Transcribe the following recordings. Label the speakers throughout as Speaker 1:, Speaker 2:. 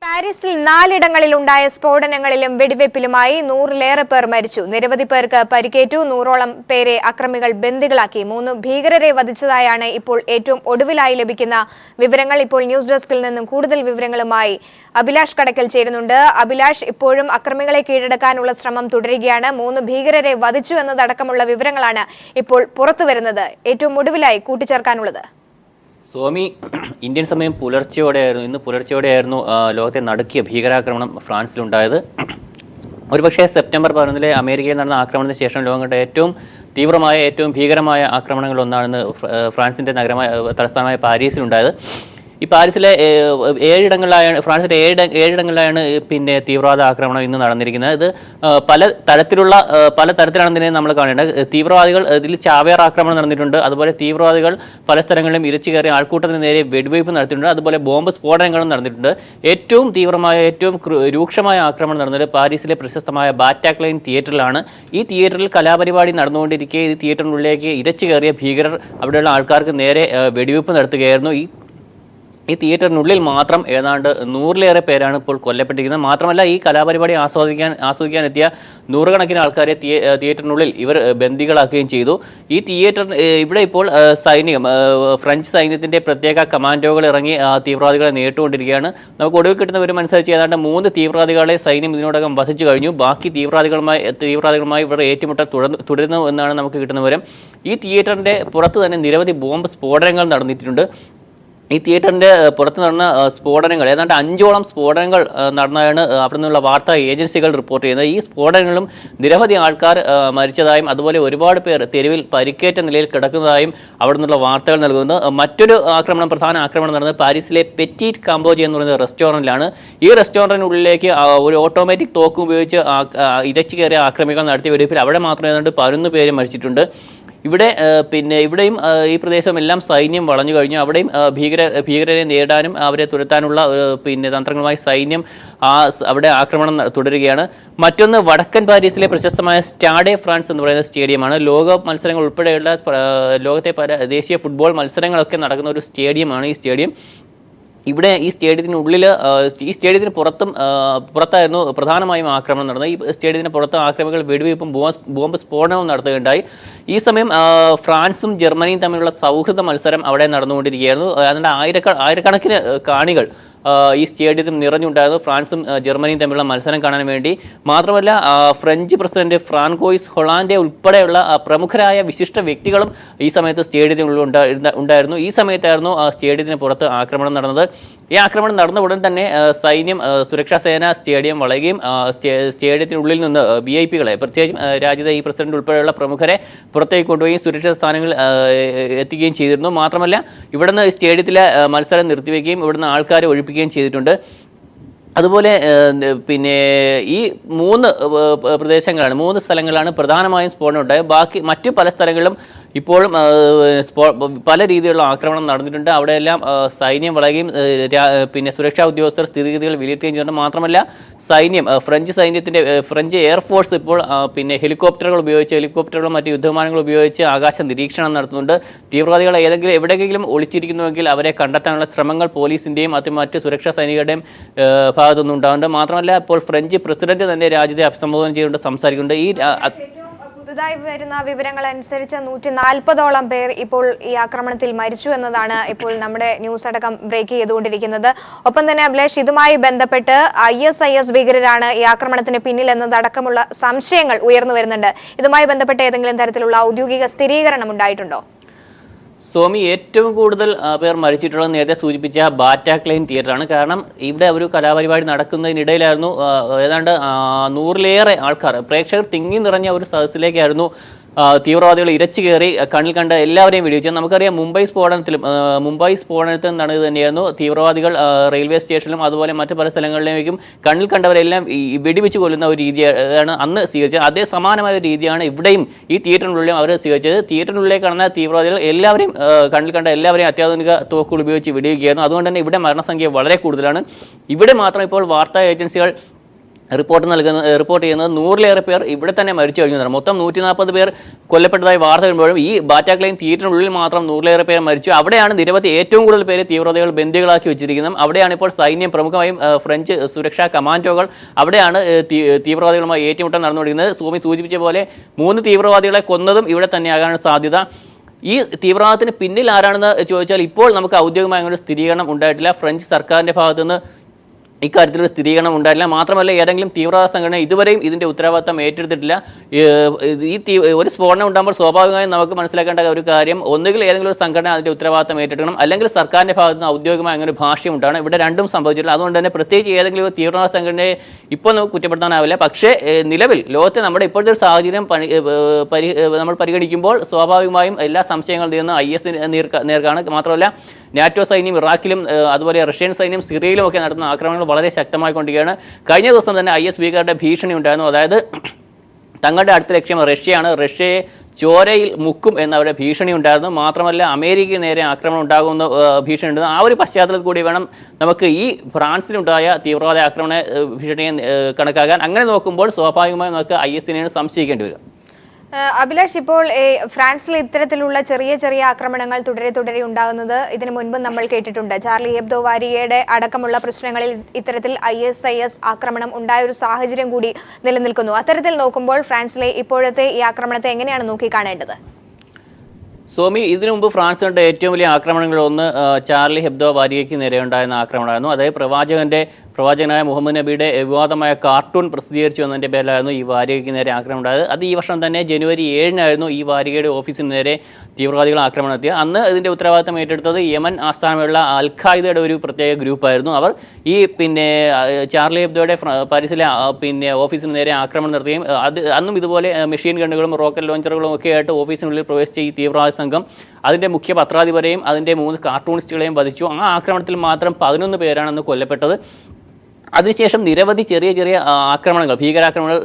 Speaker 1: പാരീസിൽ 4 ഇടങ്ങളിലുണ്ടായ സ്ഫോടനങ്ങളിലും വെടിവെപ്പിലുമായി 100-ലേറെ പേർ മരിച്ചു. നിരവധി പേർക്ക് പരിക്കേറ്റു. 100ഓളം പേരെ അക്രമികൾ ബന്ദികളാക്കി. 3 ഭീകരരെ വധിച്ചതായാണ് ഇപ്പോൾ ഏറ്റവും ഒടുവിലായി ലഭിക്കുന്ന വിവരങ്ങൾ. ഇപ്പോൾ ന്യൂസ് ഡെസ്കിൽ നിന്നും കൂടുതൽ വിവരങ്ങളുമായി അഭിലാഷ് കടക്കൽ ചേരുന്നുണ്ട്. അഭിലാഷ്, ഇപ്പോഴും അക്രമികളെ കീഴടക്കാനുള്ള ശ്രമം തുടരുകയാണ്. 3 ഭീകരരെ വധിച്ചു എന്നതടക്കമുള്ള വിവരങ്ങളാണ് ഇപ്പോൾ പുറത്തുവരുന്നത്. ഏറ്റവും ഒടുവിലായി കൂട്ടിച്ചേർക്കാനുള്ളത്.
Speaker 2: സ്വാമി, ഇന്ത്യൻ സമയം ഇന്ന് പുലർച്ചെയോടെയായിരുന്നു ലോകത്തെ നടുക്കിയ ഭീകരാക്രമണം ഫ്രാൻസിലുണ്ടായത്. ഒരുപക്ഷെ സെപ്റ്റംബർ 11 അമേരിക്കയിൽ നടന്ന ആക്രമണത്തിന് ശേഷം ലോകം കണ്ട ഏറ്റവും തീവ്രമായ, ഏറ്റവും ഭീകരമായ ആക്രമണങ്ങളൊന്നാണെന്ന് ഫ്രാൻസിൻ്റെ തലസ്ഥാനമായ പാരീസിലുണ്ടായത്. ഈ പാരീസിലെ 7 ഇടങ്ങളിലായാണ്, ഫ്രാൻസിലെ 7 ഇടങ്ങളിലാണ് പിന്നെ തീവ്രവാദ ആക്രമണം ഇന്ന് നടന്നിരിക്കുന്നത്. ഇത് പല തരത്തിലാണെന്ന് നമ്മൾ കാണേണ്ടത്. തീവ്രവാദികൾ ഇതിൽ ചാവേർ ആക്രമണം നടന്നിട്ടുണ്ട്. അതുപോലെ തീവ്രവാദികൾ പല സ്ഥലങ്ങളിലും ഇരച്ചു കയറി ആൾക്കൂട്ടത്തിന് നേരെ വെടിവയ്പ് നടത്തിയിട്ടുണ്ട്. അതുപോലെ ബോംബ് സ്ഫോടനങ്ങളും നടന്നിട്ടുണ്ട്. ഏറ്റവും തീവ്രമായ, ഏറ്റവും രൂക്ഷമായ ആക്രമണം നടന്നത് പാരീസിലെ പ്രശസ്തമായ ബാറ്റാക്ലൈൻ തിയേറ്ററിലാണ്. ഈ തിയേറ്ററിൽ കലാപരിപാടി നടന്നുകൊണ്ടിരിക്കെ ഈ തിയേറ്ററിനുള്ളിലേക്ക് ഇരച്ചു കയറിയ ഭീകരർ അവിടെയുള്ള ആൾക്കാർക്ക് നേരെ വെടിവയ്പ് നടത്തുകയായിരുന്നു. ഈ തിയേറ്ററിനുള്ളിൽ മാത്രം ഏതാണ്ട് 100-ലേറെ പേരാണ് ഇപ്പോൾ കൊല്ലപ്പെട്ടിരിക്കുന്നത്. മാത്രമല്ല, ഈ കലാപരിപാടി ആസ്വദിക്കാൻ എത്തിയ നൂറുകണക്കിന് ആൾക്കാരെ തിയേറ്ററിനുള്ളിൽ ഇവർ ബന്ദികളാക്കുകയും ചെയ്തു. ഈ തിയേറ്റർ ഇവിടെ ഇപ്പോൾ ഫ്രഞ്ച് സൈന്യത്തിൻ്റെ പ്രത്യേക കമാൻഡോകൾ ഇറങ്ങി തീവ്രവാദികളെ നേരിട്ടുകൊണ്ടിരിക്കുകയാണ്. നമുക്ക് ഒടുവിൽ കിട്ടുന്ന വിവരമനുസരിച്ച് ഏതാണ്ട് 3 തീവ്രവാദികളെ സൈന്യം ഇതിനോടകം വധിച്ചു കഴിഞ്ഞു. ബാക്കി തീവ്രവാദികളുമായി ഇവർ ഏറ്റുമുട്ടൽ തുടരുന്നു എന്നാണ് നമുക്ക് കിട്ടുന്ന വിവരം. ഈ തിയേറ്ററിൻ്റെ പുറത്ത് തന്നെ നിരവധി ബോംബ് സ്ഫോടനങ്ങൾ നടന്നിട്ടുണ്ട്. ഈ തിയേറ്ററിൻ്റെ പുറത്ത് നടന്ന സ്ഫോടനങ്ങൾ, ഏതാണ്ട് 5ഓളം സ്ഫോടനങ്ങൾ നടന്നതാണ് അവിടെ നിന്നുള്ള വാർത്താ ഏജൻസികൾ റിപ്പോർട്ട് ചെയ്യുന്നത്. ഈ സ്ഫോടനങ്ങളും നിരവധി ആൾക്കാർ മരിച്ചതായും അതുപോലെ ഒരുപാട് പേർ തെരുവിൽ പരിക്കേറ്റ നിലയിൽ കിടക്കുന്നതായും അവിടെ നിന്നുള്ള വാർത്തകൾ നൽകുന്നു. മറ്റൊരു പ്രധാന ആക്രമണം നടന്നത് പാരീസിലെ പെറ്റീറ്റ് കാംബോജ് എന്ന് പറയുന്ന റെസ്റ്റോറൻറ്റിലാണ്. ഈ റെസ്റ്റോറൻറ്റിനുള്ളിലേക്ക് ഒരു ഓട്ടോമാറ്റിക് തോക്ക് ഉപയോഗിച്ച് ഇരച്ചു കയറിയ ആക്രമികൾ നടത്തിയ വെടിവെപ്പിൽ അവിടെ മാത്രം ഏതാണ്ട് 11 പേര് മരിച്ചിട്ടുണ്ട്. ഇവിടെയും ഈ പ്രദേശമെല്ലാം സൈന്യം വളഞ്ഞു കഴിഞ്ഞു. അവിടെയും ഭീകരരെ നേരിടാനും അവരെ തുരത്താനുള്ള തന്ത്രങ്ങളുമായി സൈന്യം അവിടെ ആക്രമണം തുടരുകയാണ്. മറ്റൊന്ന് വടക്കൻ പാരീസിലെ പ്രശസ്തമായ സ്റ്റാഡെ ഫ്രാൻസ് എന്ന് പറയുന്ന സ്റ്റേഡിയമാണ്. ലോക മത്സരങ്ങൾ ഉൾപ്പെടെയുള്ള ലോകത്തെ ദേശീയ ഫുട്ബോൾ മത്സരങ്ങളൊക്കെ നടക്കുന്ന ഒരു സ്റ്റേഡിയമാണ് ഈ സ്റ്റേഡിയം. ഇവിടെ ഈ സ്റ്റേഡിയത്തിന് പുറത്തായിരുന്നു പ്രധാനമായും ആക്രമണം നടന്നത്. ഈ സ്റ്റേഡിയത്തിന് പുറത്ത് ആക്രമികൾ വെടിവയ്പും ബോംബ് സ്ഫോടനവും നടത്തുകയുണ്ടായി. ഈ സമയം ഫ്രാൻസും ജർമ്മനിയും തമ്മിലുള്ള സൗഹൃദ മത്സരം അവിടെ നടന്നുകൊണ്ടിരിക്കുകയായിരുന്നു. അതുകൊണ്ട് ആയിരക്കണക്കിന് കാണികൾ ഈ സ്റ്റേഡിയത്തിൽ നിറഞ്ഞുണ്ടായിരുന്നു ഫ്രാൻസും ജർമ്മനിയും തമ്മിലുള്ള മത്സരം കാണാൻ വേണ്ടി. മാത്രമല്ല, ഫ്രഞ്ച് പ്രസിഡന്റ് ഫ്രാൻകോയിസ് ഹൊളാൻഡെ ഉൾപ്പെടെയുള്ള പ്രമുഖരായ വിശിഷ്ട വ്യക്തികളും ഈ സമയത്ത് സ്റ്റേഡിയത്തിനുള്ളിൽ ഉണ്ടായിരുന്നു. ഈ സമയത്തായിരുന്നു സ്റ്റേഡിയത്തിന് പുറത്ത് ആക്രമണം നടന്നത്. ഈ ആക്രമണം നടന്ന ഉടൻ തന്നെ സൈന്യം, സുരക്ഷാ സേന സ്റ്റേഡിയം വളയുകയും സ്റ്റേഡിയത്തിനുള്ളിൽ നിന്ന് VIP-കളെ, പ്രത്യേകിച്ചും രാജ്യത്തെ ഈ പ്രസിഡന്റ് ഉൾപ്പെടെയുള്ള പ്രമുഖരെ പുറത്തേക്ക് കൊണ്ടുപോയി സുരക്ഷിത സ്ഥാനങ്ങളിൽ എത്തിക്കുകയും ചെയ്തിരുന്നു. മാത്രമല്ല, ഇവിടുന്ന് സ്റ്റേഡിയത്തിലെ മത്സരം നിർത്തിവെക്കുകയും ഇവിടുന്ന് ആൾക്കാരെ ഒഴിപ്പിക്കുകയും ചെയ്തിട്ടുണ്ട്. അതുപോലെ ഈ 3 സ്ഥലങ്ങളാണ് പ്രധാനമായും സ്ഫോടനം ഉണ്ടായത്. ബാക്കി മറ്റു പല സ്ഥലങ്ങളിലും ഇപ്പോഴും പല രീതിയിലുള്ള ആക്രമണം നടന്നിട്ടുണ്ട്. അവിടെയെല്ലാം സൈന്യം വളയുകയും സുരക്ഷാ ഉദ്യോഗസ്ഥർ സ്ഥിതിഗതികൾ വിലയിരുത്തുകയും ചെയ്യുന്നുണ്ട്. മാത്രമല്ല, ഫ്രഞ്ച് എയർഫോഴ്സ് ഇപ്പോൾ ഹെലികോപ്റ്ററുകളും മറ്റ് യുദ്ധവിമാനങ്ങൾ ഉപയോഗിച്ച് ആകാശ നിരീക്ഷണം നടത്തുന്നുണ്ട്. തീവ്രവാദികൾ എവിടെയെങ്കിലും ഒളിച്ചിരിക്കുന്നുവെങ്കിൽ അവരെ കണ്ടെത്താനുള്ള ശ്രമങ്ങൾ പോലീസിൻ്റെയും മറ്റ് സുരക്ഷാ സൈനികരുടെയും ഭാഗത്തുനിന്ന് ഉണ്ടാകുന്നുണ്ട്. മാത്രമല്ല, ഇപ്പോൾ ഫ്രഞ്ച് പ്രസിഡന്റ് തന്നെ രാജ്യത്തെ അഭിസംബോധന ചെയ്തുകൊണ്ട് സംസാരിക്കുന്നുണ്ട്.
Speaker 1: പുതുതായി വരുന്ന വിവരങ്ങൾ അനുസരിച്ച് 140ഓളം പേർ ഇപ്പോൾ ഈ ആക്രമണത്തിൽ മരിച്ചു എന്നതാണ് ഇപ്പോൾ നമ്മുടെ ന്യൂസ് അടക്കം ബ്രേക്ക് ചെയ്തുകൊണ്ടിരിക്കുന്നത്. ഒപ്പം തന്നെ അഭിലാഷ്, ഇതുമായി ബന്ധപ്പെട്ട് IS ഭീകരരാണ് ഈ ആക്രമണത്തിന് പിന്നിൽ എന്നതടക്കമുള്ള സംശയങ്ങൾ ഉയർന്നു വരുന്നുണ്ട്. ഇതുമായി ബന്ധപ്പെട്ട് ഏതെങ്കിലും തരത്തിലുള്ള ഔദ്യോഗിക സ്ഥിരീകരണം ഉണ്ടായിട്ടുണ്ടോ?
Speaker 2: സ്വാമി, ഏറ്റവും കൂടുതൽ പേർ മരിച്ചിട്ടുള്ളത് നേരത്തെ സൂചിപ്പിച്ച ബാറ്റാക്ലൈൻ തിയേറ്ററാണ്. കാരണം ഇവിടെ ഒരു കലാപരിപാടി നടക്കുന്നതിനിടയിലായിരുന്നു ഏതാണ്ട് 100-ലേറെ ആൾക്കാർ, പ്രേക്ഷകർ തിങ്ങി നിറഞ്ഞ ഒരു സദസ്സിലേക്കായിരുന്നു തീവ്രവാദികൾ ഇരച്ചു കയറി കണ്ണിൽ കണ്ട എല്ലാവരെയും വെടിവെച്ചത്. നമുക്കറിയാം, മുംബൈ സ്ഫോടനത്തിൽ നടന്നത് തന്നെയായിരുന്നു. തീവ്രവാദികൾ റെയിൽവേ സ്റ്റേഷനിലും അതുപോലെ മറ്റു പല സ്ഥലങ്ങളിലേക്കും കണ്ണിൽ കണ്ടവരെല്ലാം വെടിവെച്ച് കൊല്ലുന്ന ഒരു രീതിയാണ് അന്ന് സ്വീകരിച്ചത്. അതേ സമാനമായ ഒരു രീതിയാണ് ഇവിടെയും ഈ തിയേറ്ററിനുള്ളിലും അവർ സ്വീകരിച്ചത്. തിയേറ്ററിനുള്ളിലേക്ക് കടന്ന തീവ്രവാദികൾ എല്ലാവരെയും കണ്ണിൽ കണ്ട എല്ലാവരെയും അത്യാധുനിക തോക്കുകൾ ഉപയോഗിച്ച് വെടിവെക്കുകയായിരുന്നു. അതുകൊണ്ട് തന്നെ ഇവിടെ മരണസംഖ്യ വളരെ കൂടുതലാണ്. ഇവിടെ മാത്രം ഇപ്പോൾ വാർത്താ ഏജൻസികൾ റിപ്പോർട്ട് ചെയ്യുന്നത് 100-ലേറെ പേർ ഇവിടെ തന്നെ മരിച്ചു കഴിഞ്ഞു. മൊത്തം 140 പേർ കൊല്ലപ്പെട്ടതായി വാർത്ത വരുമ്പോഴും ഈ ബാറ്റാക്ലൈൻ തിയേറ്ററിനുള്ളിൽ മാത്രം 100-ലേറെ പേർ മരിച്ചു. അവിടെയാണ് നിരവധി ഏറ്റവും കൂടുതൽ പേര് തീവ്രവാദികൾ ബന്ദികളാക്കി വെച്ചിരിക്കുന്നത്. അവിടെയാണ് ഇപ്പോൾ സൈന്യം, പ്രമുഖമായും ഫ്രഞ്ച് സുരക്ഷാ കമാൻഡോകൾ അവിടെയാണ് തീവ്രവാദികളുമായി ഏറ്റുമുട്ടൽ നടന്നുകൊണ്ടിരിക്കുന്നത്. സൂമി സൂചിപ്പിച്ച പോലെ 3 തീവ്രവാദികളെ കൊന്നതും ഇവിടെ തന്നെയാകാനാണ് സാധ്യത. ഈ തീവ്രവാദത്തിന് പിന്നിൽ ആരാണെന്ന് ചോദിച്ചാൽ ഇപ്പോൾ നമുക്ക് ഔദ്യോഗികമായ ഒരു സ്ഥിരീകരണം ഉണ്ടായിട്ടില്ല. ഫ്രഞ്ച് സർക്കാരിൻ്റെ ഭാഗത്തുനിന്ന് ഇക്കാര്യത്തിലൊരു സ്ഥിരീകരണം ഉണ്ടായില്ല. മാത്രമല്ല ഏതെങ്കിലും തീവ്രവാദ സംഘടന ഇതുവരെയും ഇതിൻ്റെ ഉത്തരവാദിത്തം ഏറ്റെടുത്തിട്ടില്ല. ഒരു സ്ഫോടനം ഉണ്ടാകുമ്പോൾ സ്വാഭാവികമായും നമുക്ക് മനസ്സിലാക്കേണ്ട ഒരു കാര്യം, ഒന്നുകിൽ ഏതെങ്കിലും ഒരു സംഘടന അതിൻ്റെ ഉത്തരവാദിത്തം ഏറ്റെടുക്കണം, അല്ലെങ്കിൽ സർക്കാരിൻ്റെ ഭാഗത്ത് നിന്ന് ഔദ്യോഗികമായ അങ്ങനെ ഒരു ഭാഷ്യമുണ്ടാണ്. ഇവിടെ രണ്ടും സംഭവിച്ചിട്ടില്ല. അതുകൊണ്ട് തന്നെ പ്രത്യേകിച്ച് ഏതെങ്കിലും ഒരു തീവ്രവാദ സംഘടനയെ ഇപ്പോൾ നമുക്ക് കുറ്റപ്പെടുത്താനാവില്ല. പക്ഷേ നിലവിൽ ലോകത്തെ നമ്മുടെ ഇപ്പോഴത്തെ ഒരു സാഹചര്യം നമ്മൾ പരിഗണിക്കുമ്പോൾ സ്വാഭാവികമായും എല്ലാ സംശയങ്ങളിൽ നിന്ന് IS നേർക്കാണ്. മാത്രമല്ല നാറ്റോ സൈന്യം ഇറാഖിലും അതുപോലെ റഷ്യൻ സൈന്യം സിറിയയിലും ഒക്കെ നടത്തുന്ന ആക്രമണങ്ങൾ വളരെ ശക്തമായിക്കൊണ്ടിരിക്കുകയാണ്. കഴിഞ്ഞ ദിവസം തന്നെ IS ഭീകരരുടെ ഭീഷണി ഉണ്ടായിരുന്നു. അതായത് തങ്ങളുടെ അടുത്ത ലക്ഷ്യം റഷ്യയാണ്, റഷ്യയെ ചോരയിൽ മുക്കും എന്നവരുടെ ഭീഷണി ഉണ്ടായിരുന്നു. മാത്രമല്ല അമേരിക്കയ്ക്ക് നേരെ ആക്രമണം ഉണ്ടാകുന്ന ഭീഷണി ഉണ്ട്. ആ ഒരു പശ്ചാത്തലത്തിൽ കൂടി വേണം നമുക്ക് ഈ ഫ്രാൻസിലുണ്ടായ തീവ്രവാദ ആക്രമണ ഭീഷണിയെ കണക്കാക്കാൻ. അങ്ങനെ നോക്കുമ്പോൾ സ്വാഭാവികമായും നമുക്ക് IS-നെ സംശയിക്കേണ്ടി വരും.
Speaker 1: അഭിലാഷ്, ഇപ്പോൾ ഫ്രാൻസിൽ ഇത്തരത്തിലുള്ള ചെറിയ ചെറിയ ആക്രമണങ്ങൾ തുടരെ ഉണ്ടാകുന്നത് ഇതിനു മുൻപ് നമ്മൾ കേട്ടിട്ടുണ്ട്. ചാർലി ഹെബ്ദോ വാരികയുടെ അടക്കമുള്ള പ്രശ്നങ്ങളിൽ ഇത്തരത്തിൽ IS ആക്രമണം ഉണ്ടായ ഒരു സാഹചര്യം കൂടി നിലനിൽക്കുന്നു. അത്തരത്തിൽ നോക്കുമ്പോൾ ഫ്രാൻസിലെ ഇപ്പോഴത്തെ ഈ ആക്രമണത്തെ എങ്ങനെയാണ് നോക്കിക്കാണേണ്ടത്?
Speaker 2: സോമി, ഇതിനു മുമ്പ് ഫ്രാൻസ് കണ്ട ഏറ്റവും വലിയ ആക്രമണങ്ങളൊന്ന് ചാർലി ഹെബ്ദോ വാരികയ്ക്ക് നേരെ ഉണ്ടായിരുന്ന ആക്രമണമായിരുന്നു. അതായത് പ്രവാചകനായ മുഹമ്മദ് നബിയുടെ വിവാദമായ കാർട്ടൂൺ പ്രസിദ്ധീകരിച്ചു എന്നതിൻ്റെ പേരിലായിരുന്നു ഈ വാരികയ്ക്ക് നേരെ ആക്രമണം ഉണ്ടായത്. അത് ഈ വർഷം തന്നെ ജനുവരി 7-നായിരുന്നു ഈ വാരികയുടെ ഓഫീസിന് നേരെ തീവ്രവാദികൾ ആക്രമണം നടത്തിയത്. അന്ന് ഇതിൻ്റെ ഉത്തരവാദിത്തം ഏറ്റെടുത്തത് യമൻ ആസ്ഥാനമുള്ള അൽ ഖായിദയുടെ ഒരു പ്രത്യേക ഗ്രൂപ്പായിരുന്നു. അവർ ഈ ചാർലി ഹെബ്ദോയുടെ പാരീസിലെ ഓഫീസിന് നേരെ ആക്രമണം നടത്തുകയും അന്നും ഇതുപോലെ മെഷീൻ ഗണ്ണുകളും റോക്കറ്റ് ലോഞ്ചറുകളും ഒക്കെ ആയിട്ട് ഓഫീസിനുള്ളിൽ പ്രവേശിച്ച ഈ തീവ്രവാദ സംഘം അതിൻ്റെ മുഖ്യ പത്രാധിപരെയും അതിൻ്റെ 3 കാർട്ടൂണിസ്റ്റുകളെയും വധിച്ചു. ആ ആക്രമണത്തിൽ മാത്രം 11 പേരാണെന്ന് കൊല്ലപ്പെട്ടത്. അതിനുശേഷം നിരവധി ചെറിയ ആക്രമണങ്ങൾ, ഭീകരാക്രമണങ്ങൾ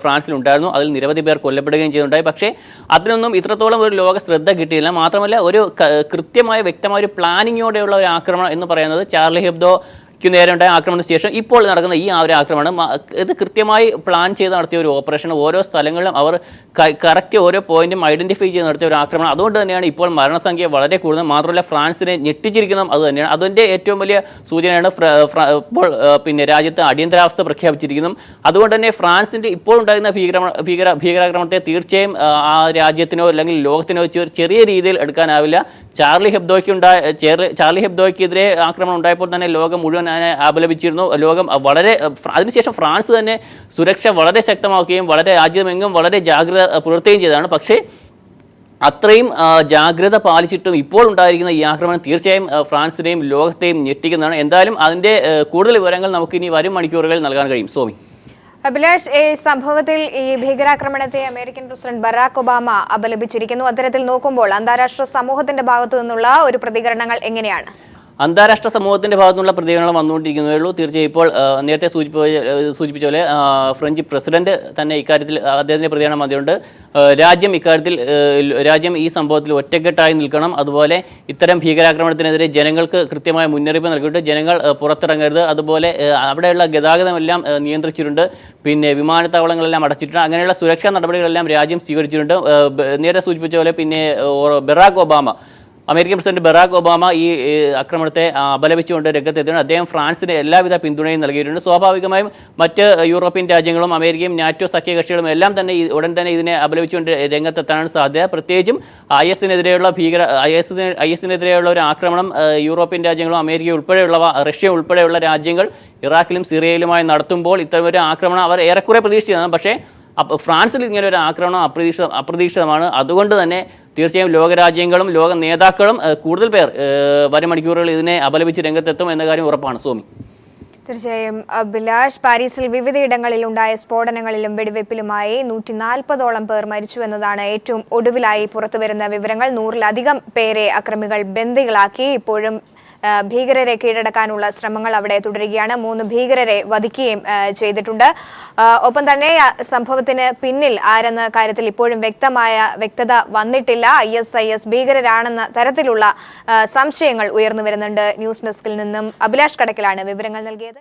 Speaker 2: ഫ്രാൻസിലുണ്ടായിരുന്നു. അതിൽ നിരവധി പേർ കൊല്ലപ്പെടുകയും ചെയ്തിട്ടുണ്ടായി. പക്ഷേ അതിനൊന്നും ഇത്രത്തോളം ഒരു ലോക ശ്രദ്ധ കിട്ടിയില്ല. മാത്രമല്ല ഒരു കൃത്യമായ വ്യക്തമായ ഒരു പ്ലാനിങ്ങോടെയുള്ള ഒരു ആക്രമണം എന്ന് പറയുന്നത് ചാർലി ഹെബ്ദോ നേരെ ഉണ്ടായ ആക്രമണത്തിന് ശേഷം ഇപ്പോൾ നടക്കുന്ന ഈ ഒരു ആക്രമണം ഇത് കൃത്യമായി പ്ലാൻ ചെയ്ത് നടത്തിയ ഒരു ഓപ്പറേഷൻ. ഓരോ സ്ഥലങ്ങളിലും അവർ കറക്റ്റ് ഓരോ പോയിന്റും ഐഡന്റിഫൈ ചെയ്ത് നടത്തിയ ഒരു ആക്രമണം. അതുകൊണ്ട് തന്നെയാണ് ഇപ്പോൾ മരണസംഖ്യ വളരെ കൂടുതൽ. മാത്രമല്ല ഫ്രാൻസിനെ ഞെട്ടിച്ചിരിക്കുന്നതും അത് തന്നെയാണ്. അതിൻ്റെ ഏറ്റവും വലിയ സൂചനയാണ് ഇപ്പോൾ രാജ്യത്ത് അടിയന്തരാവസ്ഥ പ്രഖ്യാപിച്ചിരിക്കുന്നു. അതുകൊണ്ട് തന്നെ ഫ്രാൻസിൻ്റെ ഇപ്പോൾ ഉണ്ടായിരുന്ന ഭീകരാക്രമണത്തെ തീർച്ചയായും ആ രാജ്യത്തിനോ അല്ലെങ്കിൽ ലോകത്തിനോ ചെറിയ രീതിയിൽ എടുക്കാനാവില്ല. ചാർലി ഹെബ്ദോയ്ക്കെതിരെ ആക്രമണം ഉണ്ടായപ്പോൾ തന്നെ ലോകം മുഴുവൻ അപലപിച്ചിരുന്നു. ലോകം അതിനുശേഷം ഫ്രാൻസ് തന്നെ സുരക്ഷ വളരെ ശക്തമാക്കുകയും രാജ്യമെങ്ങും വളരെ ജാഗ്രത പുലർത്തുകയും ചെയ്തതാണ്. പക്ഷേ അത്രയും ജാഗ്രത പാലിച്ചിട്ടും ഇപ്പോൾ ഉണ്ടായിരിക്കുന്ന ഈ ആക്രമണം തീർച്ചയായും ഫ്രാൻസിനെയും ലോകത്തെയും ഞെട്ടിക്കുന്നതാണ്. എന്തായാലും അതിൻ്റെ കൂടുതൽ വിവരങ്ങൾ നമുക്ക് ഇനി വരും മണിക്കൂറുകളിൽ നൽകാൻ കഴിയും. സോമി.
Speaker 1: അഭിലാഷ്, ഈ സംഭവത്തിൽ ഈ ഭീകരാക്രമണത്തെ അമേരിക്കൻ പ്രസിഡന്റ് ബറാക് ഒബാമ അപലപിച്ചിരിക്കുന്നു. അത്തരത്തിൽ നോക്കുമ്പോൾ അന്താരാഷ്ട്ര സമൂഹത്തിന്റെ ഭാഗത്തു നിന്നുള്ള ഒരു പ്രതികരണങ്ങൾ എങ്ങനെയാണ്?
Speaker 2: അന്താരാഷ്ട്ര സമൂഹത്തിൻ്റെ ഭാഗത്തുനിന്നുള്ള പ്രതികരണം വന്നുകൊണ്ടിരിക്കുന്നതേ ഉള്ളൂ. തീർച്ചയായും ഇപ്പോൾ നേരത്തെ സൂചിപ്പിച്ച പോലെ ഫ്രഞ്ച് പ്രസിഡന്റ് തന്നെ ഇക്കാര്യത്തിൽ അദ്ദേഹത്തിൻ്റെ പ്രതികരണം വന്നിട്ടുണ്ട്. രാജ്യം ഈ സംഭവത്തിൽ ഒറ്റക്കെട്ടായി നിൽക്കണം. അതുപോലെ ഇത്തരം ഭീകരാക്രമണത്തിനെതിരെ ജനങ്ങൾക്ക് കൃത്യമായ മുന്നറിയിപ്പ് നൽകിയിട്ട് ജനങ്ങൾ പുറത്തിറങ്ങരുത്. അതുപോലെ അവിടെയുള്ള ഗതാഗതമെല്ലാം നിയന്ത്രിച്ചിട്ടുണ്ട്. വിമാനത്താവളങ്ങളെല്ലാം അടച്ചിട്ടുണ്ട്. അങ്ങനെയുള്ള സുരക്ഷാ നടപടികളെല്ലാം രാജ്യം സ്വീകരിച്ചിട്ടുണ്ട്. നേരത്തെ സൂചിപ്പിച്ച പോലെ അമേരിക്കൻ പ്രസിഡന്റ് ബറാക് ഒബാമ ഈ ആക്രമണത്തെ അപലപിച്ചുകൊണ്ട് രംഗത്തെത്തിയാണ്. അദ്ദേഹം ഫ്രാൻസിന് എല്ലാവിധ പിന്തുണയും നൽകിയിട്ടുണ്ട്. സ്വാഭാവികമായും മറ്റ് യൂറോപ്യൻ രാജ്യങ്ങളും അമേരിക്കയും നാറ്റോ സഖ്യകക്ഷികളും എല്ലാം തന്നെ ഉടൻ തന്നെ ഇതിനെ അപലപിച്ചുകൊണ്ട് രംഗത്തെത്താനാണ് സാധ്യത. പ്രത്യേകിച്ചും ഐഎസിനെതിരെയുള്ള ഒരു ആക്രമണം യൂറോപ്യൻ രാജ്യങ്ങളും അമേരിക്ക റഷ്യ ഉൾപ്പെടെയുള്ള രാജ്യങ്ങൾ ഇറാഖിലും സിറിയയിലുമായി നടത്തുമ്പോൾ ഇത്തരമൊരു ആക്രമണം അവർ ഏറെക്കുറെ പ്രതീക്ഷിച്ചതാണ്. പക്ഷേ ഫ്രാൻസിൽ ഇങ്ങനെ ഒരു ആക്രമണം അപ്രതീക്ഷിതമാണ്. അതുകൊണ്ട് തന്നെ തീർച്ചയായും ലോകരാജ്യങ്ങളും ലോക നേതാക്കളും കൂടുതൽ പേർ വരും മണിക്കൂറുകൾ ഇതിനെ അപലപിച്ച് രംഗത്തെത്തും എന്ന കാര്യം ഉറപ്പാണ്. സോമി.
Speaker 1: തീർച്ചയായും അഭിലാഷ്, പാരീസിൽ വിവിധയിടങ്ങളിൽ ഉണ്ടായ സ്ഫോടനങ്ങളിലും വെടിവെപ്പിലുമായി 140ഓളം പേർ മരിച്ചു എന്നതാണ് ഏറ്റവും ഒടുവിലായി പുറത്തുവരുന്ന വിവരങ്ങൾ. 100-ലധികം പേരെ അക്രമികൾ ബന്ദികളാക്കി. ഇപ്പോഴും ഭീകരരെ കീഴടക്കാനുള്ള ശ്രമങ്ങൾ അവിടെ തുടരുകയാണ്. 3 ഭീകരരെ വധിക്കുകയും ചെയ്തിട്ടുണ്ട്. ഒപ്പം തന്നെ സംഭവത്തിന് പിന്നിൽ ആരെന്ന കാര്യത്തിൽ ഇപ്പോഴും വ്യക്തത വന്നിട്ടില്ല. IS ഭീകരരാണെന്ന തരത്തിലുള്ള സംശയങ്ങൾ ഉയർന്നു വരുന്നുണ്ട്. ന്യൂസ് ഡെസ്കിൽ നിന്നും അഭിലാഷ് കടക്കലാണ് വിവരങ്ങൾ നൽകിയത്.